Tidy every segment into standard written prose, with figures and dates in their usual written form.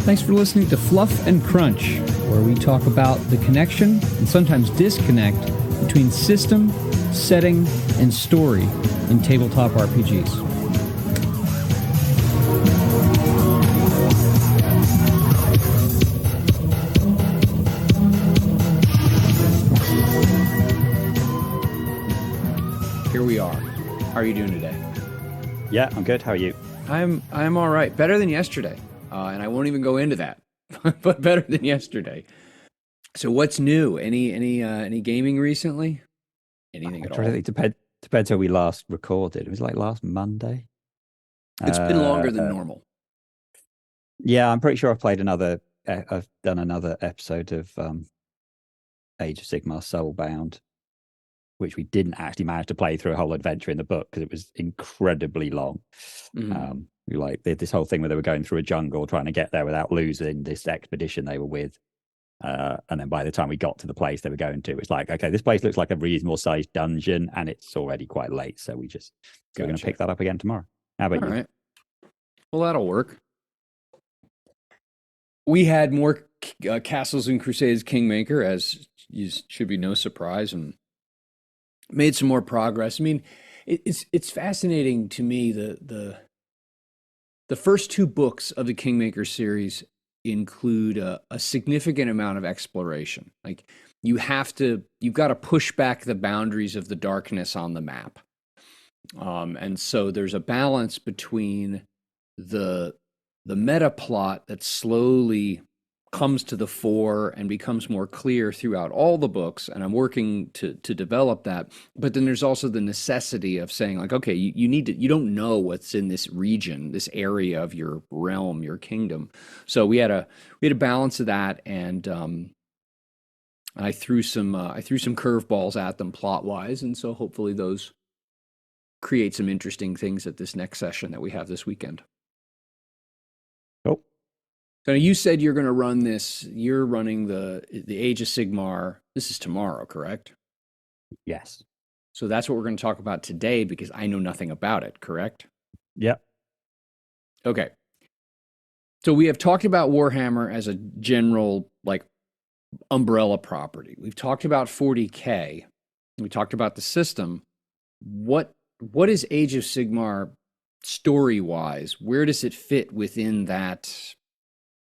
Thanks for listening to Fluff and Crunch, where we talk about the connection and sometimes disconnect between system, setting, and story in tabletop RPGs. Here we are. How are you doing today? Yeah, I'm good. How are you? I'm all right. Better than yesterday. And I won't even go into that, but better than yesterday. So what's new? Any gaming recently? Anything at all? It depends how we last recorded. It was like last Monday. It's been longer than normal. Yeah, I'm pretty sure I've played I've done another episode of Age of Sigmar Soulbound, which we didn't actually manage to play through a whole adventure in the book because it was incredibly long. Mm-hmm. This whole thing where they were going through a jungle trying to get there without losing this expedition they were with. And then by the time we got to the place they were going to, it's like, okay, this place looks like a reasonable sized dungeon and it's already quite late. So we're going to pick that up again tomorrow. How about you? All right. Well, that'll work. We had more Castles and Crusades Kingmaker, as should be no surprise, and made some more progress. I mean, it's fascinating to me. The first two books of the Kingmaker series include a significant amount of exploration. Like you've got to push back the boundaries of the darkness on the map. And so there's a balance between the meta plot that slowly comes to the fore and becomes more clear throughout all the books, and I'm working to develop that. But then there's also the necessity of saying, like, okay, you don't know what's in this region, this area of your realm, your kingdom. So we had a balance of that, and I threw some curveballs at them plot wise, and so hopefully those create some interesting things at this next session that we have this weekend. Cool. So you said you're going to run this. You're running the Age of Sigmar. This is tomorrow, correct? Yes. So that's what we're going to talk about today because I know nothing about it, correct? Yep. Okay. So we have talked about Warhammer as a general, like, umbrella property. We've talked about 40K. We talked about the system. What is Age of Sigmar story-wise? Where does it fit within that?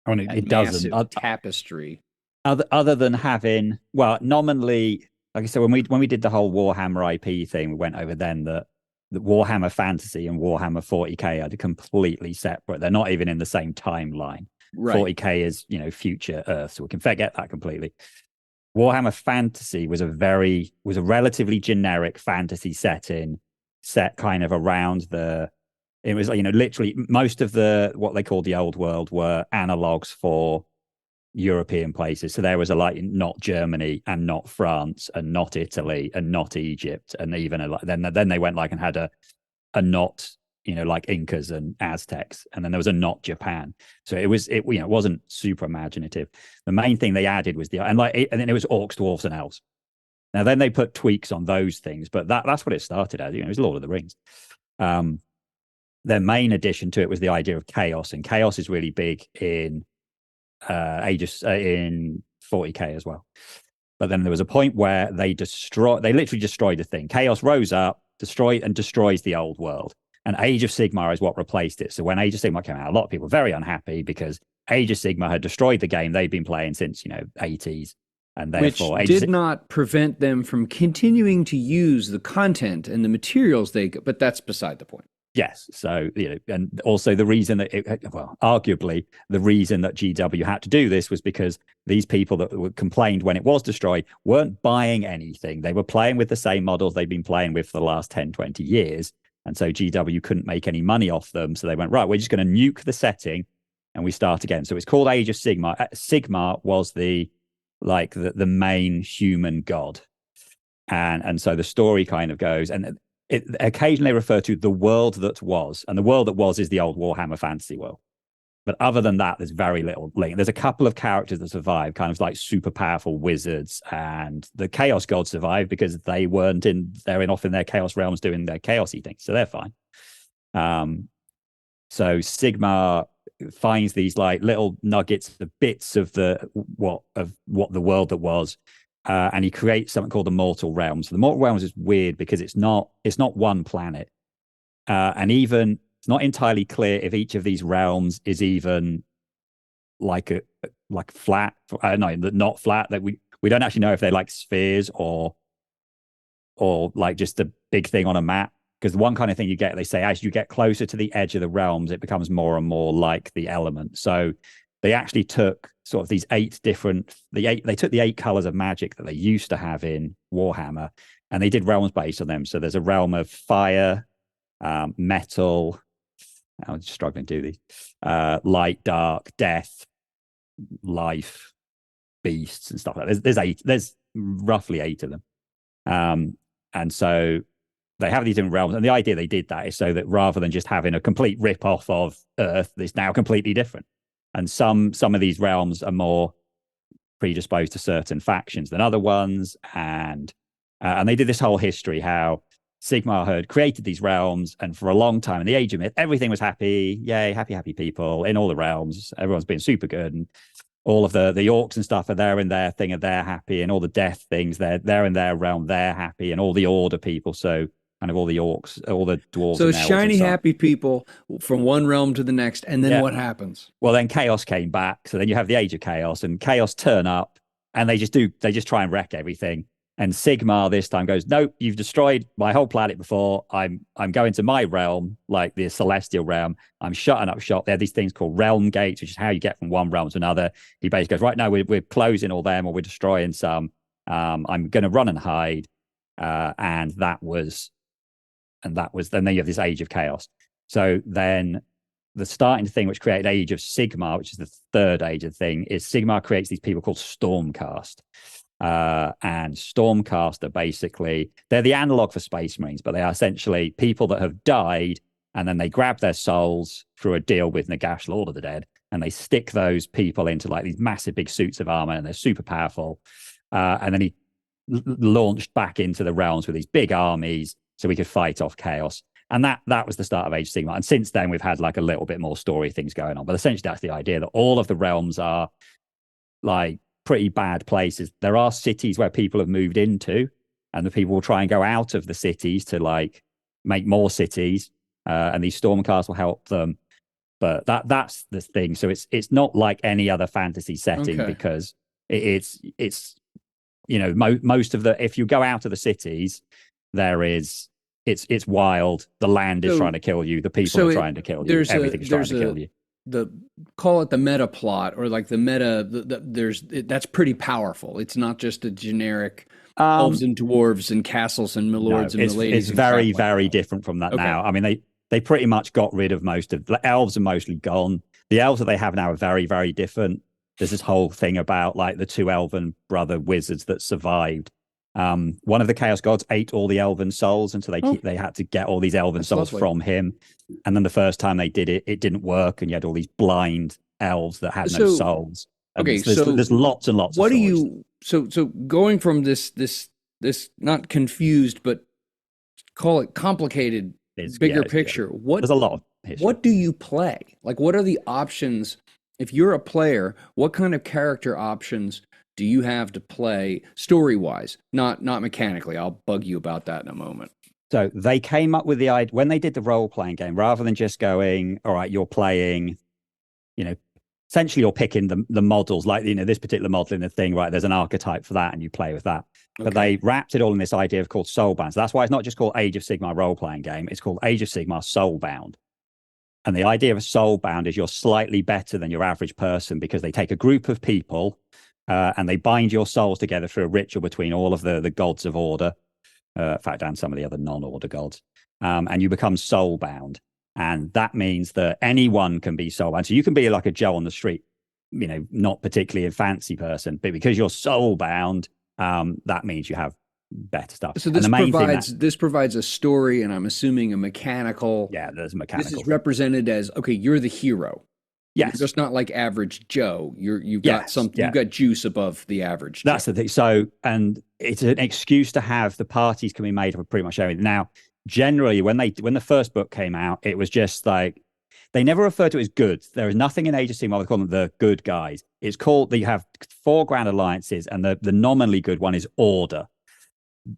I mean, it doesn't tapestry. Other than having, well, nominally, like I said, when we did the whole Warhammer IP thing, we went over then that the Warhammer Fantasy and Warhammer 40K are completely separate. They're not even in the same timeline. Right. 40K is, future Earth, so we can forget that completely. Warhammer Fantasy was a relatively generic fantasy setting, set kind of around it was, literally most of what they called the old world were analogs for European places. So there was not Germany and not France and not Italy and not Egypt. And even then they went and had a not, like Incas and Aztecs. And then there was a not Japan. So it wasn't super imaginative. The main thing they added was and then it was orcs, dwarves and elves. Now then they put tweaks on those things, but that's what it started as. It was Lord of the Rings. Their main addition to it was the idea of chaos, and chaos is really big in in 40K as well. But then there was a point where they literally destroyed the thing. Chaos rose up, destroys the old world, and Age of Sigmar is what replaced it. So when Age of Sigmar came out, a lot of people were very unhappy because Age of Sigmar had destroyed the game they'd been playing since 80s. And therefore, which did not prevent them from continuing to use the content and the materials but that's beside the point. Yes. So, and also the reason that arguably the reason that GW had to do this was because these people that complained when it was destroyed weren't buying anything. They were playing with the same models they've been playing with for the last 10, 20 years. And so GW couldn't make any money off them. So they went, right, we're just going to nuke the setting and we start again. So it's called Age of Sigmar. Sigmar was the main human god. And so the story kind of goes, and it occasionally refer to the world that was, and the world that was is the old Warhammer Fantasy world. But other than that, there's very little link. There's a couple of characters that survive, kind of like super powerful wizards, and the Chaos Gods survive because they're off in their Chaos realms doing their chaosy things, so they're fine. So Sigmar finds these like little nuggets, the bits of what the world that was, and he creates something called the Mortal Realms. So the Mortal Realms is weird because it's not one planet, and even it's not entirely clear if each of these realms is even like flat. No, not flat. That we don't actually know if they're like spheres or like just a big thing on a map. Because the one kind of thing you get, they say, as you get closer to the edge of the realms, it becomes more and more like the element. So they actually took sort of these they took the 8 colors of magic that they used to have in Warhammer, and they did realms based on them. So there's a realm of fire, metal, I'm just struggling to do these, light, dark, death, life, beasts, and stuff like that. There's roughly 8 of them. And so they have these different realms, and the idea they did that is so that rather than just having a complete rip-off of Earth, it's now completely different. And some of these realms are more predisposed to certain factions than other ones, and they did this whole history how Sigmar had created these realms, and for a long time in the Age of Myth, everything was happy, yay, happy people in all the realms. Everyone's been super good, and all of the orcs and stuff are there in their thing, and they're happy, and all the death things, they're in their realm, they're happy, and all the order people, so kind of all the orcs, all the dwarves. So shiny, happy people from one realm to the next, and then what happens? Well, then chaos came back, so then you have the Age of Chaos, and chaos turn up, and they just try and wreck everything. And Sigmar this time goes, nope, you've destroyed my whole planet before. I'm going to my realm, like the celestial realm. I'm shutting up shop. There are these things called realm gates, which is how you get from one realm to another. He basically goes, right now we're closing all them, or we're destroying some. I'm going to run and hide, and then you have this Age of Chaos. So then the starting thing which created Age of Sigmar, which is the third age of thing, is Sigmar creates these people called Stormcast. And Stormcast are basically, they're the analog for Space Marines, but they are essentially people that have died, and then they grab their souls through a deal with Nagash, Lord of the Dead, and they stick those people into like these massive big suits of armor, and they're super powerful. And then he launched back into the realms with these big armies so we could fight off chaos. And that was the start of Age of Sigmar. And since then, we've had like a little bit more story things going on. But essentially, that's the idea, that all of the realms are like pretty bad places. There are cities where people have moved into, and the people will try and go out of the cities to like make more cities. And these Stormcast will help them. But that's the thing. So it's not like any other fantasy setting, because it's most of the, if you go out of the cities, it's wild. The land is trying to kill you. The people are trying to kill you. Everything's trying to kill you. Call it the meta plot, or like the meta. That's pretty powerful. It's not just a generic elves and dwarves and castles and milords and miladies. It's very, very different from that now. I mean, they pretty much got rid of most of the elves. Are mostly gone. The elves that they have now are very, very different. There's this whole thing about like the 2 elven brother wizards that survived. One of the chaos gods ate all the elven souls, and so they had to get all these elven souls from him. And then the first time they did it, it didn't work, and you had all these blind elves that had no souls. There's lots and lots. What do you? So going from this not confused, but call it complicated, bigger picture. There's a lot of history. What do you play? Like, what are the options? If you're a player, what kind of character options do you have to play story-wise, not mechanically? I'll bug you about that in a moment. So they came up with the idea when they did the role-playing game, rather than just going, all right, you're playing, essentially you're picking the models, like, this particular model in the thing, right? There's an archetype for that, and you play with that. But they wrapped it all in this idea of called Soulbound. So that's why it's not just called Age of Sigmar role-playing game. It's called Age of Sigmar Soulbound. And the idea of a Soulbound is you're slightly better than your average person, because they take a group of people and they bind your souls together through a ritual between all of the gods of order, in fact, and some of the other non-order gods, and you become soulbound. And that means that anyone can be soulbound. So you can be like a Joe on the street, not particularly a fancy person, but because you're soulbound, that means you have better stuff. So this provides a story, and I'm assuming a mechanical. Yeah, there's mechanical. This is represented as, okay, you're the hero. Yes. You're just not like average Joe. You've got something. You've got juice above the average Joe. That's the thing. So, and it's an excuse to have the parties can be made up of pretty much everything. Now, generally, when the first book came out, it was just like they never refer to it as good. There is nothing in Age of Sigmar they call them the good guys. It's called that you have 4 grand alliances, and the nominally good one is Order.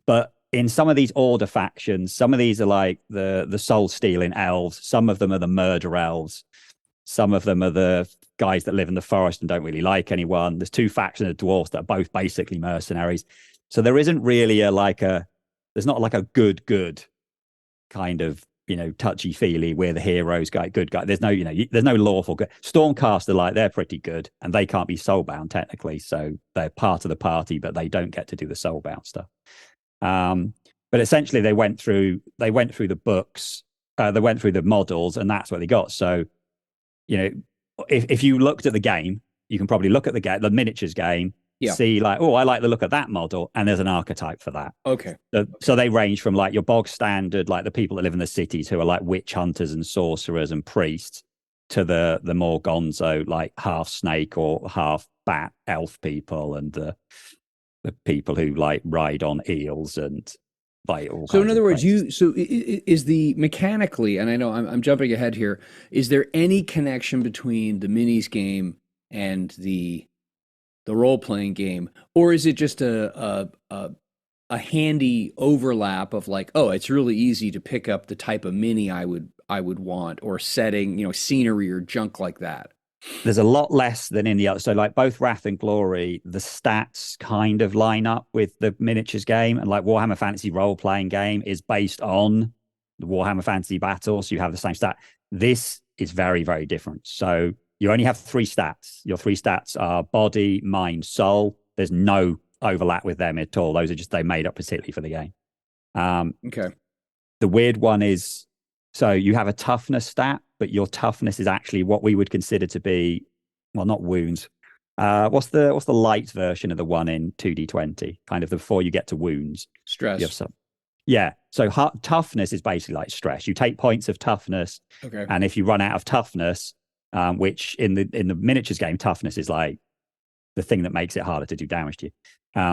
But in some of these Order factions, some of these are like the soul stealing elves. Some of them are the murder elves. Some of them are the guys that live in the forest and don't really like anyone. There's 2 factions of dwarfs that are both basically mercenaries. So there isn't really there's not like a good kind of, touchy feely. We're the heroes, good guy. There's no, there's no lawful good. Stormcast they're pretty good, and they can't be soulbound technically, so they're part of the party, but they don't get to do the soulbound stuff. But essentially, they went through the books, they went through the models, and that's what they got. So, if you looked at the game, you can probably look at the miniatures game. Yeah. See, I like the look of that model, and there's an archetype for that. Okay. So they range from your bog standard, like the people that live in the cities who are like witch hunters and sorcerers and priests, to the more gonzo, like half snake or half bat elf people, and the people who ride on eels and fight all. So in other words, is the mechanically, and I know I'm jumping ahead here, is there any connection between the minis game and the role-playing game, or is it just a handy overlap of it's really easy to pick up the type of mini I would want, or setting, scenery or junk like that? There's a lot less than in the other. So both Wrath and Glory, the stats kind of line up with the miniatures game, and Warhammer Fantasy role-playing game is based on the Warhammer Fantasy battle, so you have the same stat. This is very, very different. So you only have 3 stats. Your 3 stats are body, mind, soul. There's no overlap with them at all. Those are just they made up particularly for the game. Okay. The weird one is, so you have a toughness stat, but your toughness is actually what we would consider to be, well, not wounds. What's the light version of the one in 2D20? Kind of before you get to wounds. Stress. Yeah. So toughness is basically like stress. You take points of toughness, okay, and if you run out of toughness, which in the miniatures game, toughness is like the thing that makes it harder to do damage to you.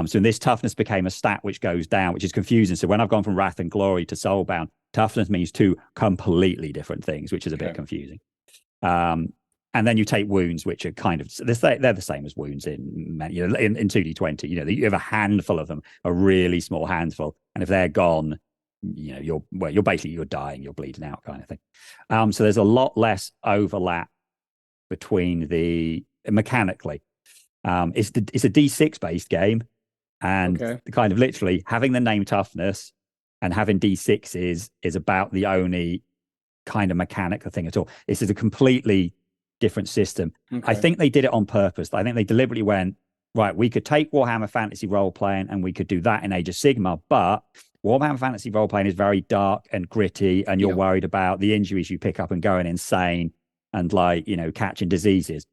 So this toughness became a stat which goes down, which is confusing. So when I've gone from Wrath and Glory to Soulbound, toughness means 2 completely different things, which is a bit confusing. And then you take wounds, which are kind of they're the same as wounds in 2D20. You have a handful of them, a really small handful, and if they're gone, you're dying, you're bleeding out, kind of thing. So there's a lot less overlap between the mechanically. It's a D6 based game, and kind of literally having the name toughness and having D6 is about the only kind of mechanical thing at all. This is a completely different system. I think they did it on purpose. I think they deliberately went, right, we could take Warhammer Fantasy role playing and we could do that in Age of Sigmar, but Warhammer Fantasy role playing is very dark and gritty, and you're worried about the injuries you pick up and going insane and catching diseases.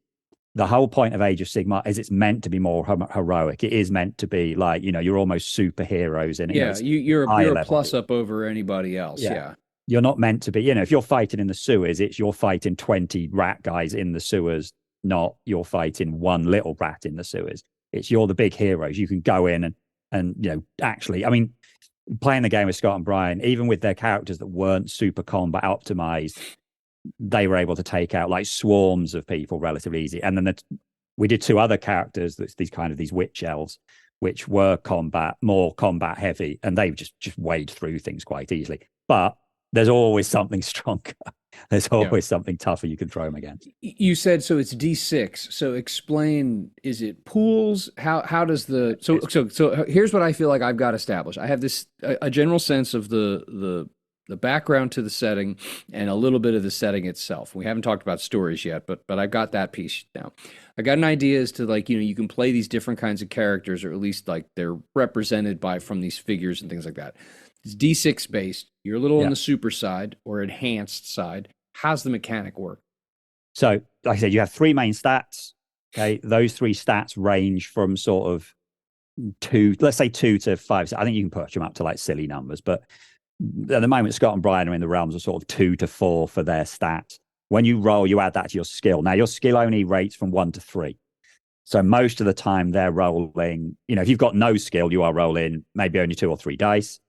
The whole point of Age of Sigmar is it's meant to be more heroic. It is meant to be you're almost superheroes in it. Yeah, you're a plus up over anybody else. Yeah. You're not meant to be, if you're fighting in the sewers, you're fighting 20 rat guys in the sewers, not you're fighting one little rat in the sewers. You're the big heroes. You can go in and actually, I mean, playing the game with Scott and Brian, even with their characters that weren't super combat optimized, they were able to take out swarms of people relatively easy. And then we did 2 other characters, these witch elves, which were more combat heavy, and they just wade through things quite easily. But there's always something stronger. There's always something tougher you can throw them against. You said, so it's D6. So explain, is it pools? How does so here's what I feel like I've got established. I have a general sense of the background to the setting and a little bit of the setting itself. We haven't talked about stories yet, but I've got that piece now. I got an idea as to you can play these different kinds of characters, or at least they're represented from these figures and things like that. It's D6 based. You're a little on the super side or enhanced side. How's the mechanic work? So, like I said, you have 3 main stats. Okay, those 3 stats range from sort of 2, let's say 2 to 5. I think you can push them up to silly numbers, but at the moment, Scott and Brian are in the realms of sort of 2 to 4 for their stats. When you roll, you add that to your skill. Now, your skill only rates from 1 to 3. So most of the time they're rolling, if you've got no skill, you are rolling maybe only 2 or 3 dice.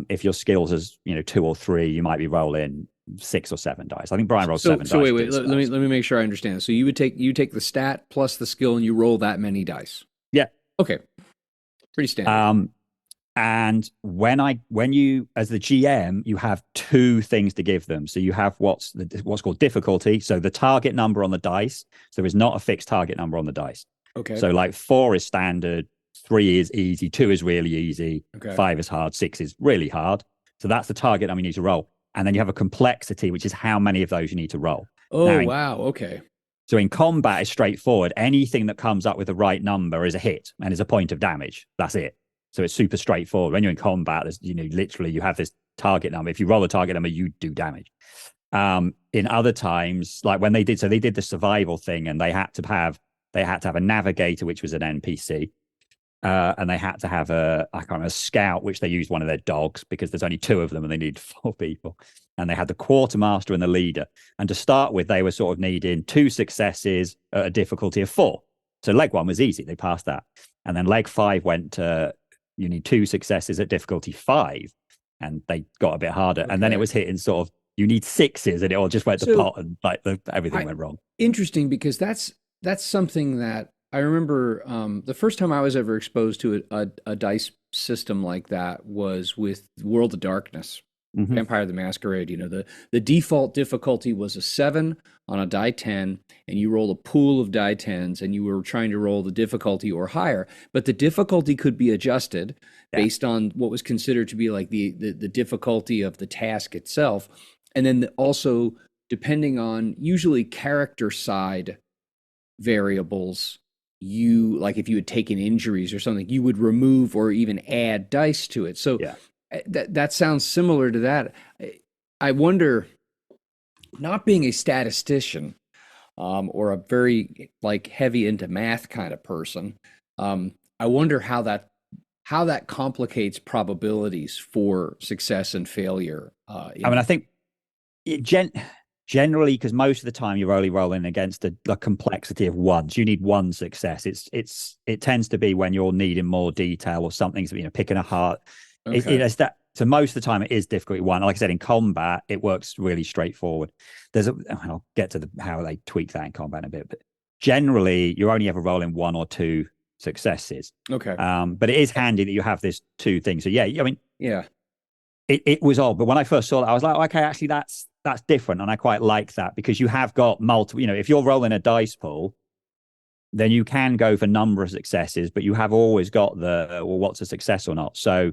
If your skills is 2 or 3, you might be rolling 6 or 7 dice. I think Brian rolls So 7 dice. wait. Let me make sure I understand. So you take the stat plus the skill and you roll that many dice. Yeah. Okay. Pretty standard. And when you, as the GM, you have 2 things to give them. So you have what's called difficulty. So the target number on the dice. So there is not a fixed target number on the dice. Okay. So like 4 is standard, 3 is easy, 2 is really easy, Okay. 5 is hard, 6 is really hard. So that's the target number you need to roll. And then you have a complexity, which is how many of those you need to roll. Oh, wow. Okay. So in combat, it's straightforward. Anything that comes up with the right number is a hit and is a point of damage. That's it. So it's super straightforward. When you're in combat, there's, literally you have this target number. If you roll a target number, you do damage. In other times, like when they did the survival thing, and they had to have a navigator, which was an NPC. And they had to have a scout, which they used one of their dogs because there's only 2 of them and they need 4 people. And they had the quartermaster and the leader. And to start with, they were sort of needing 2 successes at a difficulty of 4. So leg 1 was easy. They passed that. And then leg 5 went to, you need 2 successes at difficulty 5. And they got a bit harder. Okay. And then it was hitting sort of, you need 6s, and it all just went to pot, and like everything went wrong. Interesting, because that's something that I remember the first time I was ever exposed to a dice system like that was with World of Darkness, Vampire the Masquerade. The default difficulty was a 7 on a die 10, and you roll a pool of die 10s, and you were trying to roll the difficulty or higher. But the difficulty could be adjusted based on what was considered to be like the difficulty of the task itself. And then also, depending on usually character side variables, you, like if you had taken injuries or something, you would remove or even add dice to it. So that sounds similar to that. I wonder, not being a statistician or a very like heavy into math kind of person, I wonder how that complicates probabilities for success and failure. I think generally, because most of the time you're only rolling against the complexity of 1. So you need 1 success. It tends to be when you're needing more detail or something's picking a heart. Okay. So most of the time it is difficulty 1. Like I said, in combat it works really straightforward. I'll get to how they tweak that in combat in a bit, but generally you're only ever rolling 1 or 2 successes. Okay. But it is handy that you have this 2 things. So yeah. It was odd, but when I first saw it, I was like, okay, actually that's different, and I quite like that, because you have got multiple. If you're rolling a dice pool, then you can go for number of successes, but you have always got what's a success or not. So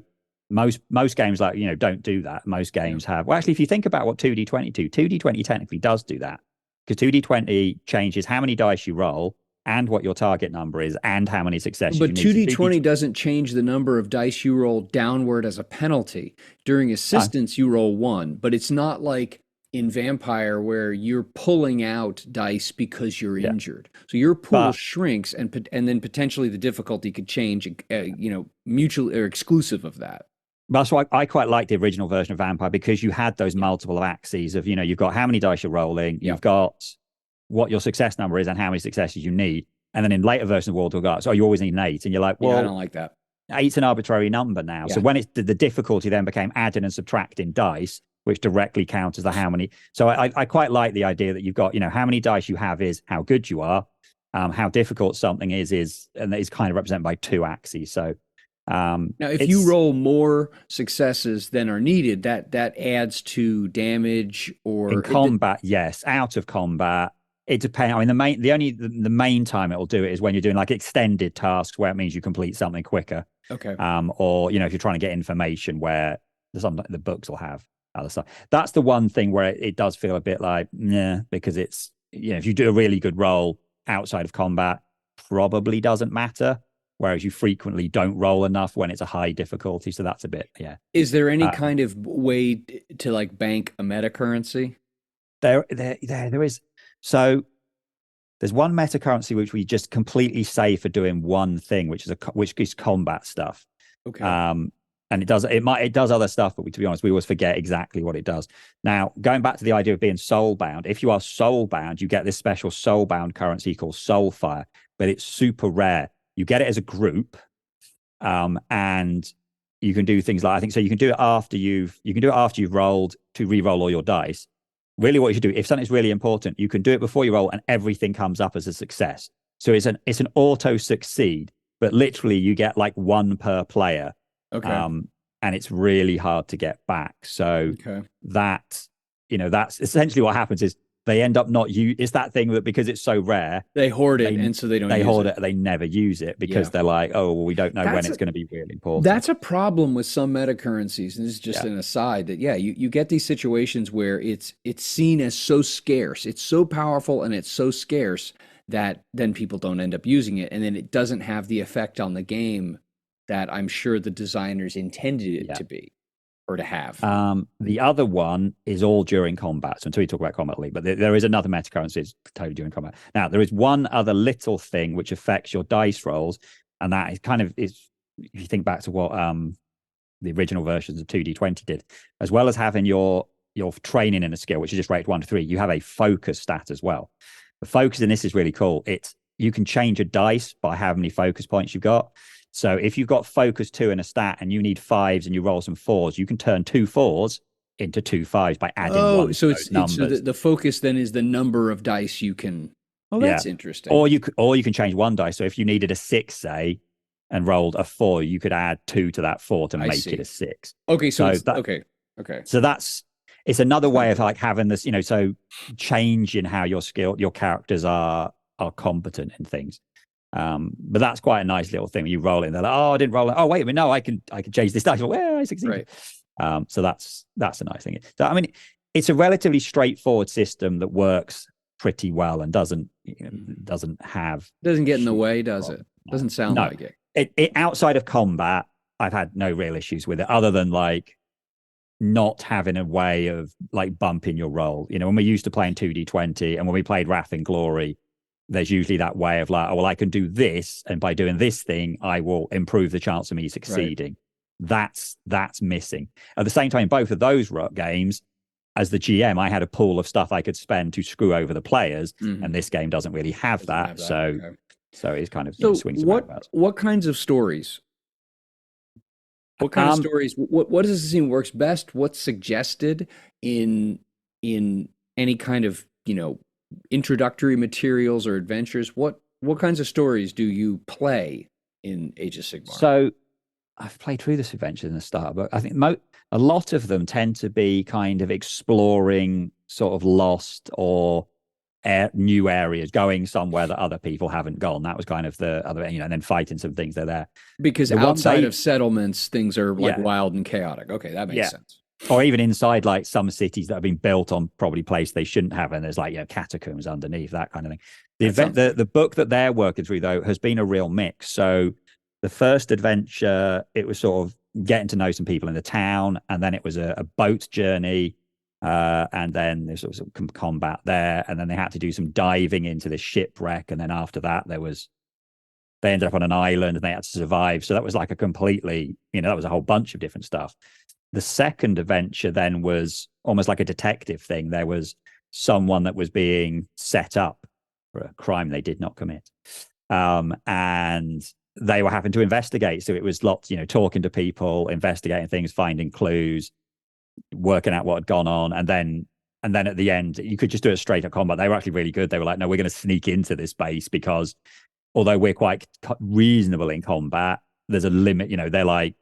most games don't do that. Most games have. Well, actually, if you think about what 2D20 do, 2D20 technically does do that, because 2D20 changes how many dice you roll and what your target number is and how many successes but you need. 2D20 doesn't change the number of dice you roll downward as a penalty. During assistance, you roll 1, but it's not like in Vampire where you're pulling out dice because you're injured. So your pool shrinks, and then potentially the difficulty could change, mutual or exclusive of that. That's why I quite like the original version of Vampire, because you had those multiple axes of, you've got how many dice you're rolling, you've got what your success number is and how many successes you need. And then in later versions of World of Darkness, you always need an 8. And you're like, well, I don't like that. 8's an arbitrary number now. So when the difficulty then became adding and subtracting dice, which directly counts as the how many. So I quite like the idea that you've got, how many dice you have is how good you are. How difficult something is, and that is kind of represented by 2 axes. So now, if you roll more successes than are needed, that adds to damage or in combat. Yes, out of combat, it depends. I mean, the main time it will do it is when you're doing like extended tasks where it means you complete something quicker. Okay. Or if you're trying to get information where the books will have other stuff. That's the one thing where it does feel a bit like because it's if you do a really good roll outside of combat, probably doesn't matter. Whereas you frequently don't roll enough when it's a high difficulty. So that's a bit, Is there any kind of way to like bank a meta currency? There is. So there's one meta currency which we just completely save for doing one thing, which is combat stuff. Okay. And it does other stuff, but to be honest, we always forget exactly what it does. Now, going back to the idea of being soulbound, if you are soulbound, you get this special soulbound currency called Soulfire, but it's super rare. You get it as a group, and you can do things like, I think so you can do it after you've rolled to re-roll all your dice. Really what you should do, if something's really important, you can do it before you roll and everything comes up as a success. So it's an auto succeed, but literally you get like one per player. Okay. And it's really hard to get back. So Okay. that's essentially what happens is they end up not it's that thing that because it's so rare, They hoard it, and so they don't use hoard it. it, they never use it because they're like, oh, well, we don't know when it's going to be really important. That's a problem with some meta currencies, and this is just an aside that you get these situations where it's seen as so scarce, it's so powerful, and it's so scarce that then people don't end up using it, and then it doesn't have the effect on the game that I'm sure the designers intended it to be or to have. The other one is all during combat. So until we talk about combat league, but there is another meta currency it's totally during combat. Now there is one other little thing which affects your dice rolls, and that is if you think back to what the original versions of 2D20 did, as well as having your training in a skill, which is just rated 1 to 3, you have a focus stat as well. The focus in this is really cool. You can change a dice by how many focus points you've got. So if you've got focus 2 in a stat and you need 5s and you roll some 4s, you can turn 2 4s into 2 5s by adding one. So it's numbers. So the focus then is the number of dice you can. Oh, that's interesting. Or you can change one dice. So if you needed a 6, say, and rolled a 4, you could add 2 to that 4 to make it a 6. Okay, okay. So it's another way of like having this, so changing how your characters are competent in things. But that's quite a nice little thing when you roll in. They're like, oh, I didn't roll it. Oh, wait a minute, no, I can change this dice. Well, I succeeded. Right. So that's a nice thing. So I mean, it's a relatively straightforward system that works pretty well and doesn't get in the way, does it? Doesn't sound like it. It outside of combat, I've had no real issues with it, other than like not having a way of like bumping your roll. When we used to play in 2D20 and when we played Wrath and Glory, there's usually that way of like, oh, well, I can do this, and by doing this thing, I will improve the chance of me succeeding. Right. That's missing. At the same time, both of those games, as the GM, I had a pool of stuff I could spend to screw over the players, and this game doesn't really have that. So it's kind of swings and roundabouts. What kinds of stories? What kind of stories? What does it seem works best? What's suggested in any kind of introductory materials or adventures? What kinds of stories do you play in Age of Sigmar? So I've played through this adventure in the start, but I think a lot of them tend to be kind of exploring sort of lost or new areas, going somewhere that other people haven't gone. That was kind of the other, and then fighting some things that are there. Because outside of settlements, things are like wild and chaotic. Okay, that makes sense. Or even inside like some cities that have been built on probably place they shouldn't have, and there's like catacombs underneath, that kind of thing. The book that they're working through though has been a real mix. So the first adventure, it was sort of getting to know some people in the town, and then it was a boat journey, and then there's sort of combat there, and then they had to do some diving into this shipwreck, and then after that they ended up on an island and they had to survive. So that was like a completely, that was a whole bunch of different stuff. The second adventure then was almost like a detective thing. There was someone that was being set up for a crime they did not commit. And they were having to investigate. So it was lots, talking to people, investigating things, finding clues, working out what had gone on. And then at the end, you could just do it straight up combat. They were actually really good. They were like, no, we're going to sneak into this base because although we're quite reasonable in combat, there's a limit. They're like,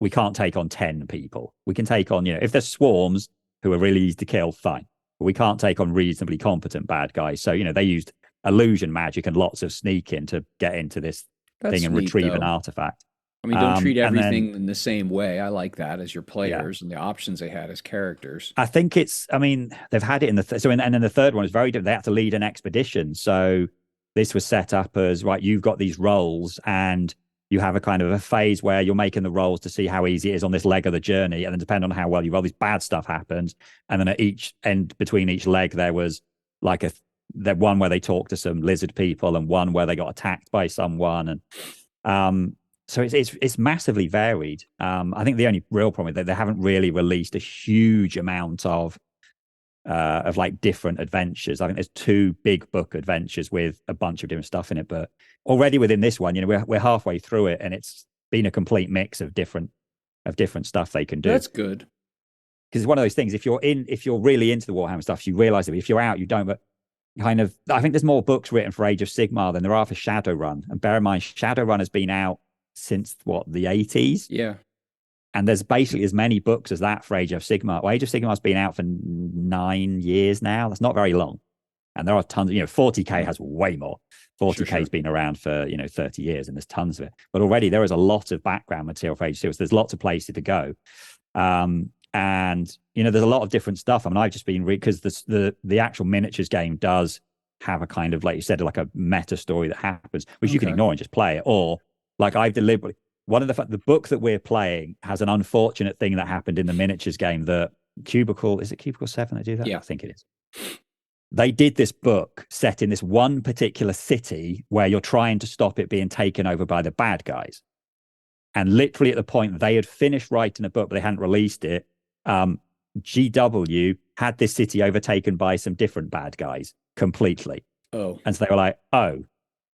we can't take on 10 people. We can take on, if there's swarms who are really easy to kill, fine. But we can't take on reasonably competent bad guys. So, they used illusion magic and lots of sneaking to get into this thing and retrieve an artifact. I mean, don't treat everything in the same way. I like that as your players and the options they had as characters. I think they've had it in the, and then the third one is very different. They had to lead an expedition. So this was set up as, right, you've got these roles and you have a kind of a phase where you're making the rolls to see how easy it is on this leg of the journey. And then depending on how well you roll, this bad stuff happens. And then at each end between each leg, there was like the one where they talked to some lizard people and one where they got attacked by someone. And so it's massively varied. I think the only real problem is that they haven't really released a huge amount of like different adventures. I think there's 2 big book adventures with a bunch of different stuff in it, but already within this one, we're halfway through it and it's been a complete mix of different of different stuff they can do. That's good. Because it's one of those things. If you're really into the Warhammer stuff, you realize that if you're out, you don't. But kind of, I think there's more books written for Age of Sigmar than there are for Shadowrun. And bear in mind, Shadowrun has been out since the 80s. Yeah. And there's basically as many books as that for Age of Sigmar. Well, Age of Sigmar's been out for 9 years now. That's not very long. And there are tons, 40K has way more. 40K's been around for, 30 years, and there's tons of it. But already there is a lot of background material for Age of Sigmar. So there's lots of places to go. And, there's a lot of different stuff. I mean, I've just been because the actual miniatures game does have a kind of, like you said, like a meta story that happens, which you can ignore and just play it. Or like I've deliberately, one of the book that we're playing has an unfortunate thing that happened in the miniatures game that Cubicle, is it Cubicle 7 that do that? Yeah. I think it is. They did this book set in this one particular city where you're trying to stop it being taken over by the bad guys. And literally at the point they had finished writing a book, but they hadn't released it, GW had this city overtaken by some different bad guys completely. Oh. And so they were like, oh,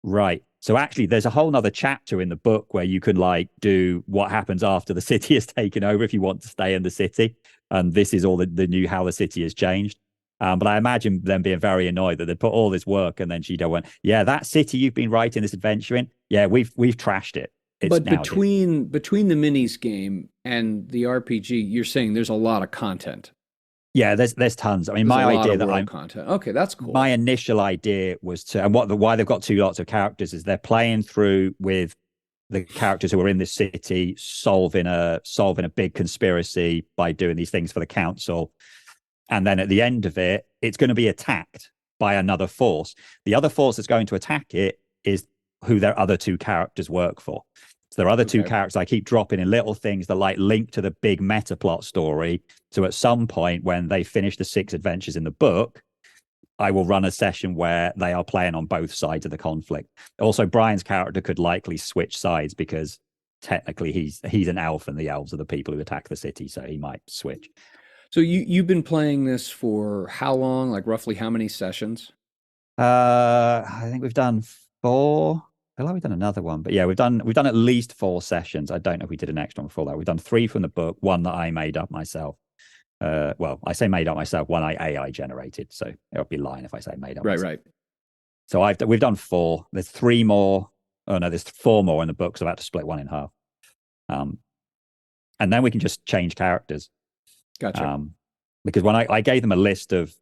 right. So actually there's a whole nother chapter in the book where you can like do what happens after the city is taken over if you want to stay in the city. And this is all the new, how the city has changed. But I imagine them being very annoyed that they put all this work and then GW went, yeah, that city you've been writing this adventure in, yeah, we've trashed it. But between the minis game and the RPG, you're saying there's a lot of content. Yeah, there's tons. I mean, my idea that content. Okay, that's cool. My initial idea was to, and why they've got two lots of characters is they're playing through with the characters who are in this city solving a big conspiracy by doing these things for the council, and then at the end of it, it's going to be attacked by another force. The other force that's going to attack it is who their other two characters work for. So there are other two characters I keep dropping in little things that like link to the big meta plot story. So at some point when they finish the 6 adventures in the book, I will run a session where they are playing on both sides of the conflict. Also, Brian's character could likely switch sides because technically he's an elf and the elves are the people who attack the city. So he might switch. So you've been playing this for how long? Like roughly how many sessions? I think we've done 4. I feel like we've done another one, but yeah, we've done at least 4 sessions. I don't know if we did an extra one before that. We've done 3 from the book, 1 that I made up myself. Well, I say made up myself, 1 I AI generated, so it'll be lying if I say made up. Right. So we've done 4. There's 3 more. Oh no, there's 4 more in the book, so I had to split 1 in half. And then we can just change characters. Gotcha. Because when I gave them a list of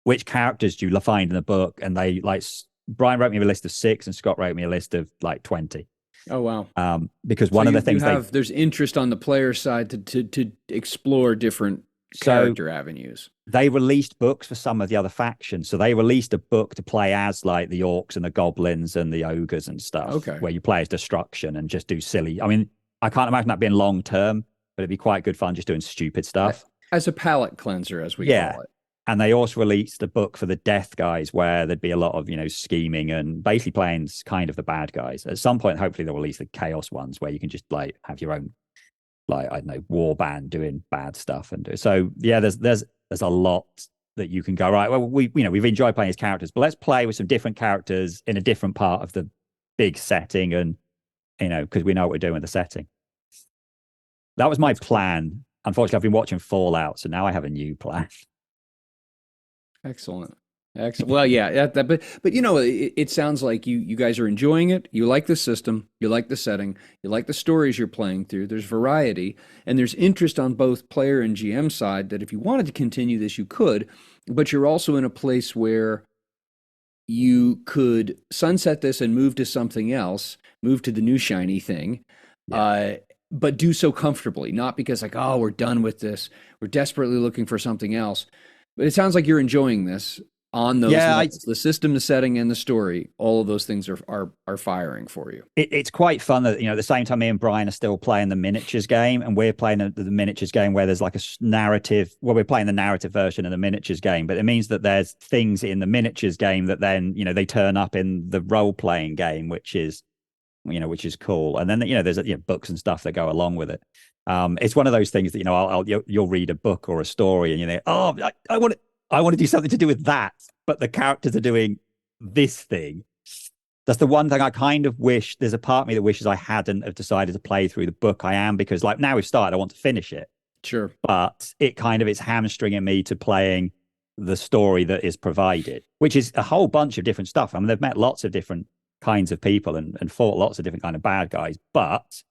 which characters do you find in the book, and they like. Brian wrote me a list of 6 and Scott wrote me a list of like 20. Oh, wow. Because one of the things there's interest on the player side to explore different character avenues. They released books for some of the other factions. So they released a book to play as like the orcs and the goblins and the ogres and stuff, where you play as destruction and just do silly. I mean, I can't imagine that being long term, but it'd be quite good fun just doing stupid stuff. As a palate cleanser, as we call it. And they also released a book for the death guys where there'd be a lot of, scheming and basically playing kind of the bad guys. At some point, hopefully they'll release the chaos ones where you can just like have your own, like, I don't know, war band doing bad stuff. And so, yeah, there's a lot that you can go, right, well, we've enjoyed playing as characters, but let's play with some different characters in a different part of the big setting. And, because we know what we're doing with the setting. That was my plan. Unfortunately, I've been watching Fallout, so now I have a new plan. Excellent. Well, yeah, but it sounds like you guys are enjoying it. You like the system, you like the setting, you like the stories you're playing through. There's variety, and there's interest on both player and GM side that if you wanted to continue this, you could, but you're also in a place where you could sunset this and move to something else, move to the new shiny thing, but do so comfortably, not because like, oh, we're done with this. We're desperately looking for something else. But it sounds like you're enjoying this on those levels. The system, the setting, and the story. All of those things are firing for you. It's quite fun that, at the same time, me and Brian are still playing the miniatures game, and we're playing the miniatures game where there's like a narrative. Well, we're playing the narrative version of the miniatures game, but it means that there's things in the miniatures game that then, they turn up in the role-playing game, which is cool. And then, there's books and stuff that go along with it. It's one of those things that you'll read a book or a story and you think, oh, I want to do something to do with that, but the characters are doing this thing. That's the one thing I kind of wish. There's a part of me that wishes I hadn't have decided to play through the book. I am, because like now we've started, I want to finish it. Sure. But it's hamstringing me to playing the story that is provided, which is a whole bunch of different stuff. I mean, they've met lots of different kinds of people and fought lots of different kind of bad guys, but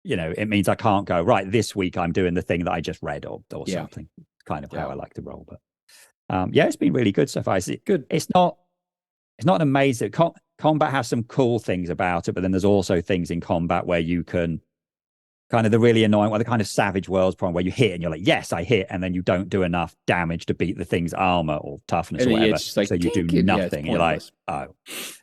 it means I can't go, right, this week I'm doing the thing that I just read or something. It's kind of how I like to roll. But it's been really good so far. Good. It's not an amazing combat has some cool things about it, but then there's also things in combat where you can kind of the really annoying the kind of Savage Worlds problem where you hit and you're like, yes, I hit, and then you don't do enough damage to beat the thing's armor or toughness or whatever. Like, so you do nothing. You're like, oh.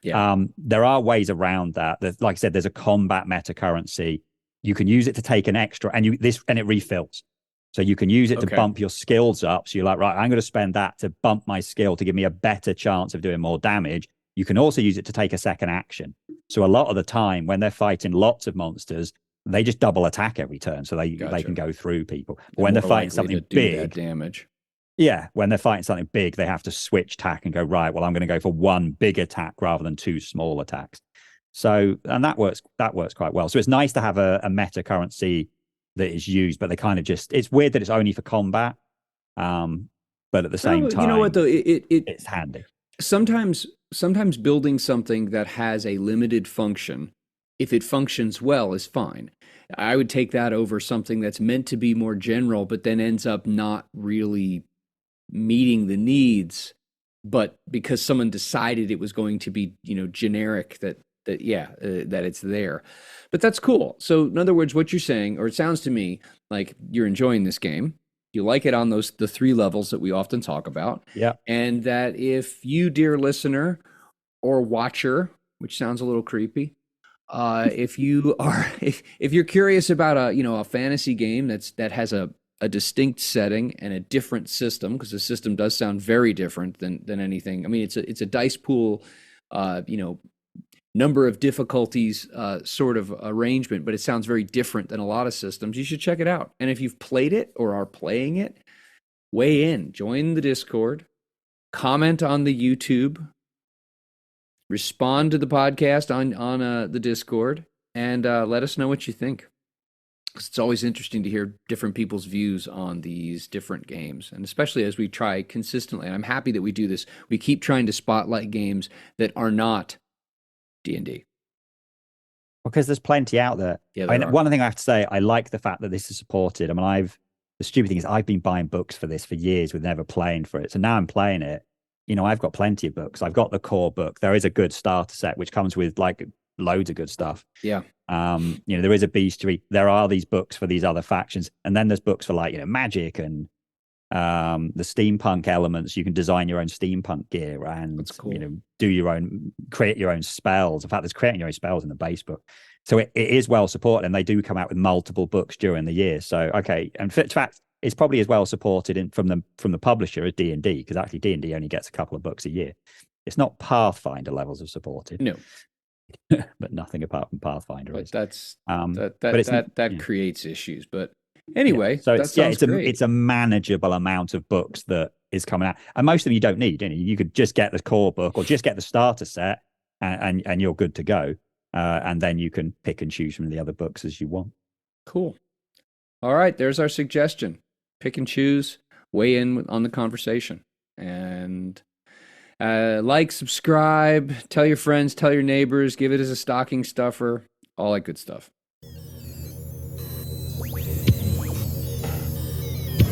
Yeah. There are ways around that. Like I said, there's a combat meta currency. You can use it to take an extra, and it refills. So you can use it to bump your skills up. So you're like, right, I'm going to spend that to bump my skill to give me a better chance of doing more damage. You can also use it to take a second action. So a lot of the time when they're fighting lots of monsters, they just double attack every turn, so they can go through people. But when they're fighting something big, damage. Yeah, when they're fighting something big, they have to switch tack and go, right, well, I'm going to go for one big attack rather than two small attacks. So, and that works quite well. So it's nice to have a meta currency that is used, but they kind of it's weird that it's only for combat. But at the same time, you know what though, it's handy. Sometimes building something that has a limited function, if it functions well, is fine. I would take that over something that's meant to be more general, but then ends up not really meeting the needs. But because someone decided it was going to be, generic, that it's there. But that's cool. So in other words, what you're saying, or it sounds to me like you're enjoying this game. You like it on the 3 levels that we often talk about. Yeah. And that if you, dear listener or watcher, which sounds a little creepy, if you're curious about a fantasy game that has a distinct setting and a different system, because the system does sound very different than anything. I mean, it's a dice pool, number of difficulties sort of arrangement, but it sounds very different than a lot of systems. You should check it out. And if you've played it or are playing it, weigh in, join the Discord, comment on the YouTube, respond to the podcast on the Discord, and let us know what you think. It's always interesting to hear different people's views on these different games, and especially as we try consistently. And I'm happy that we do this. We keep trying to spotlight games that are not D&D. Because there's plenty out there. Yeah, one thing I have to say, I like the fact that this is supported. I mean, the stupid thing is I've been buying books for this for years with never playing for it. So now I'm playing it. I've got plenty of books. I've got the core book. There is a good starter set, which comes with like loads of good stuff. Yeah. There is a bestiary. There are these books for these other factions. And then there's books for like, magic and the steampunk elements. You can design your own steampunk gear and that's cool. create your own spells. In fact, there's creating your own spells in the base book. So it is well supported, and they do come out with multiple books during the year. So and in fact, it's probably as well supported from the publisher as D&D, because actually D&D only gets a couple of books a year. It's not Pathfinder levels of supported. No. But nothing apart from Pathfinder. But is. that creates issues. But anyway, so great. It's a manageable amount of books that is coming out, and most of them you don't need. You could just get the core book or just get the starter set, and you're good to go. And then you can pick and choose from the other books as you want. Cool. All right, there's our suggestion. Pick and choose, weigh in on the conversation, and like, subscribe, tell your friends, tell your neighbors, give it as a stocking stuffer, all that good stuff.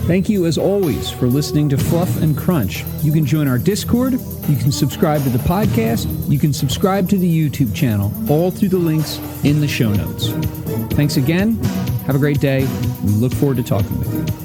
Thank you, as always, for listening to Fluff and Crunch. You can join our Discord, you can subscribe to the podcast, you can subscribe to the YouTube channel, all through the links in the show notes. Thanks again. Have a great day. We look forward to talking with you.